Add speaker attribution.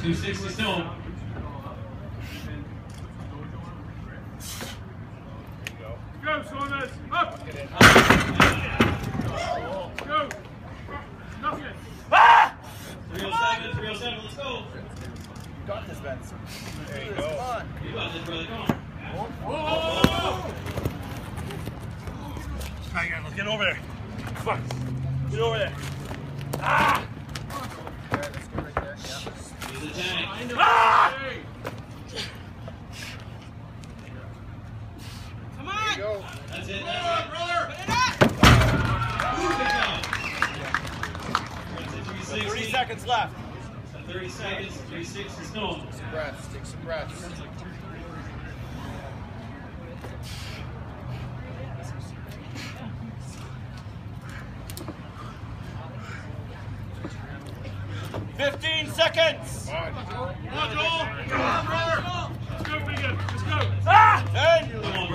Speaker 1: 260 stone.
Speaker 2: Go, Saunders! Up! Go! Nothing!
Speaker 1: Ah! 307, 307, let's go.
Speaker 3: You got this, Vince. There you go.
Speaker 1: You got this, brother, come on.
Speaker 2: Oh!
Speaker 4: Hang on, let's get over there. Come on. Get over there. Ah!
Speaker 3: Alright, let's go right there. Yeah.
Speaker 1: He's a tank.
Speaker 4: Ah!
Speaker 2: Come on!
Speaker 3: There you go.
Speaker 1: That's it,
Speaker 2: Come
Speaker 1: that's
Speaker 2: on,
Speaker 1: it.
Speaker 2: brother!
Speaker 1: Ooh, good job. That's it,
Speaker 4: 30
Speaker 1: 360.
Speaker 4: seconds left.
Speaker 1: 30 seconds, 360 stone.
Speaker 3: Take some breaths. Take some breaths.
Speaker 4: 15 seconds.
Speaker 3: Come on.
Speaker 2: Come on, Joel! Come on, brother! Let's go, Megan! Let's go!
Speaker 4: Ah! 10.
Speaker 1: Come on,